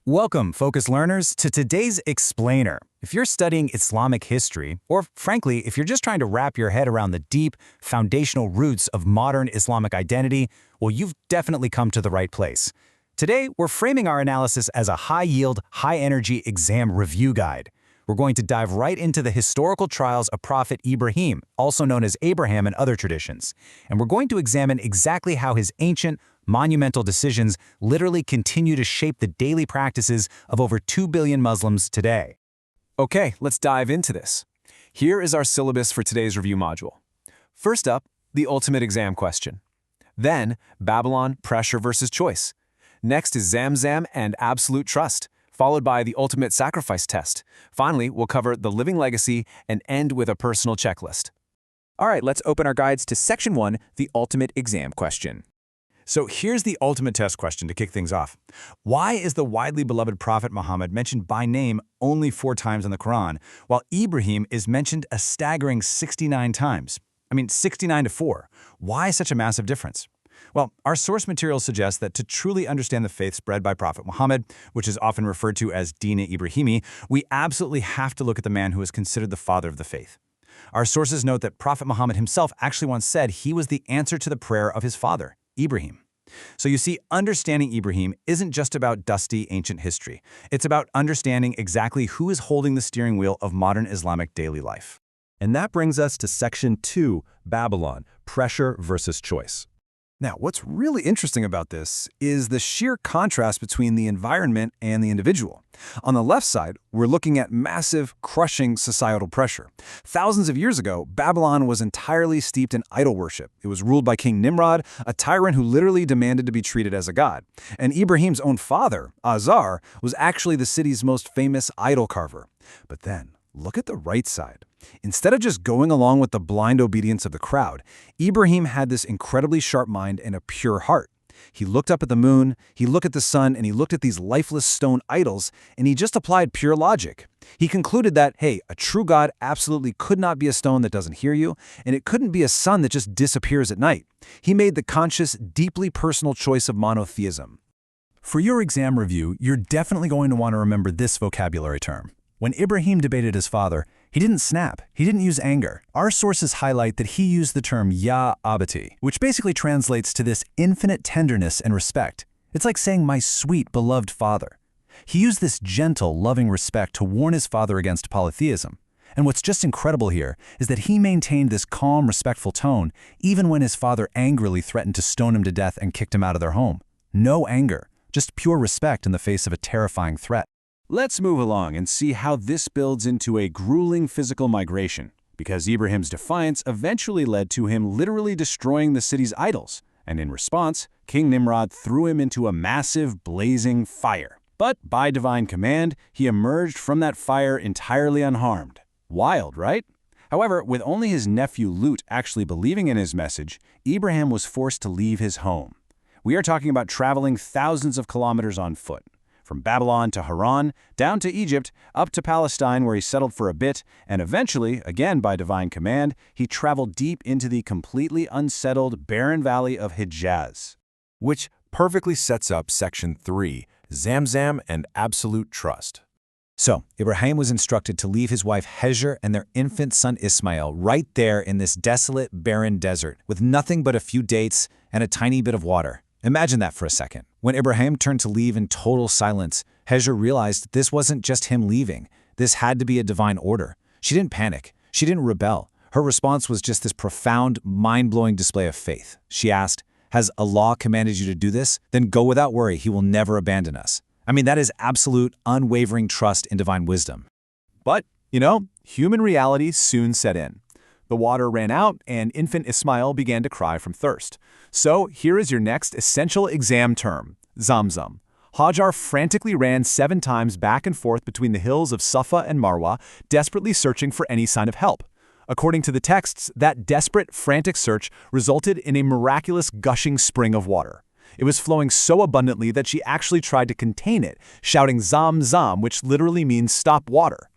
Welcome, focused learners, to today's Explainer. If you're studying Islamic history, or frankly, if you're just trying to wrap your head around the deep, foundational roots of modern Islamic identity, well, you've definitely come to the right place. Today, we're framing our analysis as a high-yield, high-energy exam review guide. We're going to dive right into the historical trials of Prophet Ibrahim, also known as Abraham in other traditions. And we're going to examine exactly how his ancient, monumental decisions literally continue to shape the daily practices of over 2 billion Muslims today. Okay, let's dive into this. Here is our syllabus for today's review module. First up, the ultimate exam question. Then, Babylon, pressure versus choice. Next is Zamzam and absolute trust, followed by the ultimate sacrifice test. Finally, we'll cover the living legacy and end with a personal checklist. All right, let's open our guides to Section 1, the ultimate exam question. So here's the ultimate test question to kick things off. Why is the widely beloved Prophet Muhammad mentioned by name only 4 times in the Quran, while Ibrahim is mentioned a staggering 69 times? 69 to 4. Why such a massive difference? Well, our source material suggests that to truly understand the faith spread by Prophet Muhammad, which is often referred to as Deen Ibrahimi, we absolutely have to look at the man who is considered the father of the faith. Our sources note that Prophet Muhammad himself actually once said he was the answer to the prayer of his father, Ibrahim. So you see, understanding Ibrahim isn't just about dusty ancient history. It's about understanding exactly who is holding the steering wheel of modern Islamic daily life. And that brings us to Section 2, Babylon, pressure versus choice. Now, what's really interesting about this is the sheer contrast between the environment and the individual. On the left side, we're looking at massive, crushing societal pressure. Thousands of years ago, Babylon was entirely steeped in idol worship. It was ruled by King Nimrod, a tyrant who literally demanded to be treated as a god. And Ibrahim's own father, Azar, was actually the city's most famous idol carver. But then, look at the right side. Instead of just going along with the blind obedience of the crowd, Ibrahim had this incredibly sharp mind and a pure heart. He looked up at the moon, he looked at the sun, and he looked at these lifeless stone idols, and he just applied pure logic. He concluded that, hey, a true God absolutely could not be a stone that doesn't hear you, and it couldn't be a sun that just disappears at night. He made the conscious, deeply personal choice of monotheism. For your exam review, you're definitely going to want to remember this vocabulary term. When Ibrahim debated his father, he didn't snap, he didn't use anger. Our sources highlight that he used the term Ya Abati, which basically translates to this infinite tenderness and respect. It's like saying, my sweet, beloved father. He used this gentle, loving respect to warn his father against polytheism. And what's just incredible here is that he maintained this calm, respectful tone even when his father angrily threatened to stone him to death and kicked him out of their home. No anger, just pure respect in the face of a terrifying threat. Let's move along and see how this builds into a grueling physical migration, because Ibrahim's defiance eventually led to him literally destroying the city's idols, and in response, King Nimrod threw him into a massive, blazing fire. But by divine command, he emerged from that fire entirely unharmed. Wild, right? However, with only his nephew Lut actually believing in his message, Ibrahim was forced to leave his home. We are talking about traveling thousands of kilometers on foot. From Babylon to Haran, down to Egypt, up to Palestine where he settled for a bit, and eventually, again by divine command, he traveled deep into the completely unsettled, barren valley of Hijaz. Which perfectly sets up Section 3, Zamzam and absolute trust. So, Ibrahim was instructed to leave his wife Hajj and their infant son Ismail right there in this desolate, barren desert, with nothing but a few dates and a tiny bit of water. Imagine that for a second. When Ibrahim turned to leave in total silence, Hajj realized this wasn't just him leaving. This had to be a divine order. She didn't panic. She didn't rebel. Her response was just this profound, mind-blowing display of faith. She asked, "Has Allah commanded you to do this? Then go without worry. He will never abandon us." That is absolute, unwavering trust in divine wisdom. But, human reality soon set in. The water ran out, and infant Ismail began to cry from thirst. So here is your next essential exam term, Zamzam. Hajar frantically ran 7 times back and forth between the hills of Safa and Marwa, desperately searching for any sign of help. According to the texts, that desperate, frantic search resulted in a miraculous gushing spring of water. It was flowing so abundantly that she actually tried to contain it, shouting Zamzam, which literally means stop water.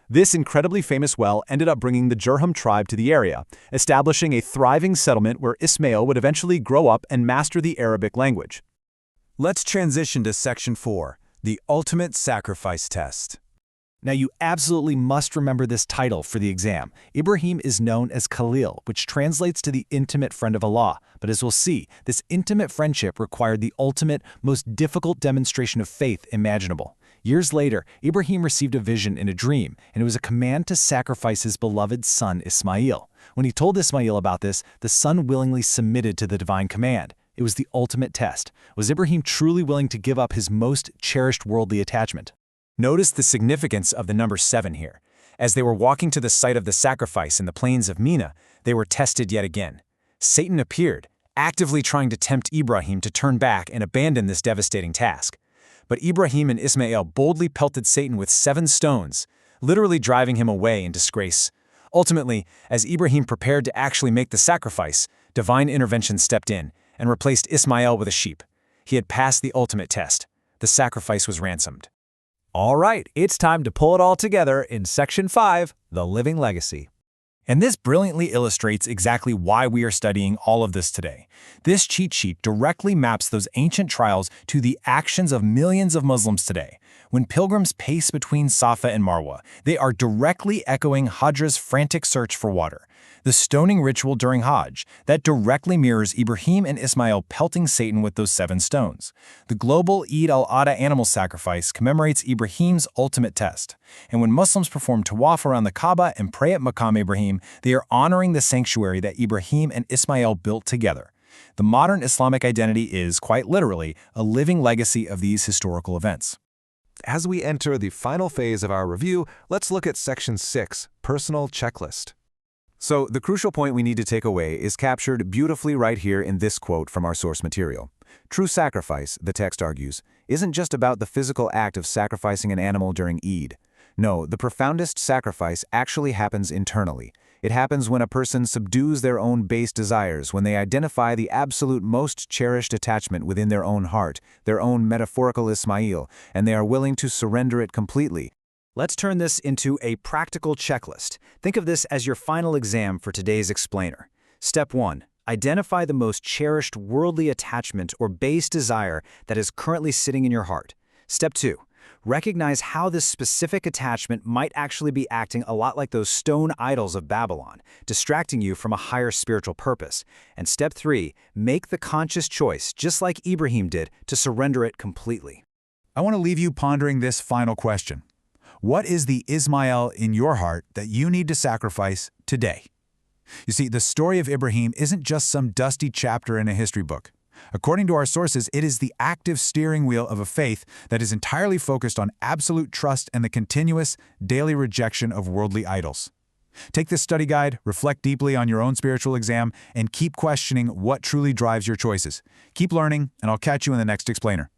This incredibly famous well ended up bringing the Jurhum tribe to the area, establishing a thriving settlement where Ismail would eventually grow up and master the Arabic language. Let's transition to Section 4, The ultimate sacrifice test. Now, you absolutely must remember this title for the exam. Ibrahim is known as Khalil, which translates to the intimate friend of Allah. But as we'll see, this intimate friendship required the ultimate, most difficult demonstration of faith imaginable. Years later, Ibrahim received a vision in a dream, and it was a command to sacrifice his beloved son Ismail. When he told Ismail about this, the son willingly submitted to the divine command. It was the ultimate test. Was Ibrahim truly willing to give up his most cherished worldly attachment? Notice the significance of the number 7 here. As they were walking to the site of the sacrifice in the plains of Mina, they were tested yet again. Satan appeared, actively trying to tempt Ibrahim to turn back and abandon this devastating task. But Ibrahim and Ismail boldly pelted Satan with 7 stones, literally driving him away in disgrace. Ultimately, as Ibrahim prepared to actually make the sacrifice, divine intervention stepped in and replaced Ismail with a sheep. He had passed the ultimate test. The sacrifice was ransomed. All right, it's time to pull it all together in Section 5, The Living Legacy. And this brilliantly illustrates exactly why we are studying all of this today. This cheat sheet directly maps those ancient trials to the actions of millions of Muslims today. When pilgrims pace between Safa and Marwa, they are directly echoing Hajj's frantic search for water. The stoning ritual during Hajj, that directly mirrors Ibrahim and Ismail pelting Satan with those 7 stones. The global Eid al-Adha animal sacrifice commemorates Ibrahim's ultimate test. And when Muslims perform tawaf around the Kaaba and pray at Maqam Ibrahim, they are honoring the sanctuary that Ibrahim and Ismail built together. The modern Islamic identity is, quite literally, a living legacy of these historical events. As we enter the final phase of our review, let's look at Section 6, Personal Checklist. So, the crucial point we need to take away is captured beautifully right here in this quote from our source material. True sacrifice, the text argues, isn't just about the physical act of sacrificing an animal during Eid. No, the profoundest sacrifice actually happens internally. It happens when a person subdues their own base desires, when they identify the absolute most cherished attachment within their own heart, their own metaphorical Ismail, and they are willing to surrender it completely. Let's turn this into a practical checklist. Think of this as your final exam for today's explainer. Step 1. Identify the most cherished worldly attachment or base desire that is currently sitting in your heart. Step 2. Recognize how this specific attachment might actually be acting a lot like those stone idols of Babylon, distracting you from a higher spiritual purpose. And step 3. Make the conscious choice, just like Ibrahim did, to surrender it completely. I want to leave you pondering this final question. What is the Ismail in your heart that you need to sacrifice today? You see, the story of Ibrahim isn't just some dusty chapter in a history book. According to our sources, it is the active steering wheel of a faith that is entirely focused on absolute trust and the continuous, daily rejection of worldly idols. Take this study guide, reflect deeply on your own spiritual exam, and keep questioning what truly drives your choices. Keep learning, and I'll catch you in the next explainer.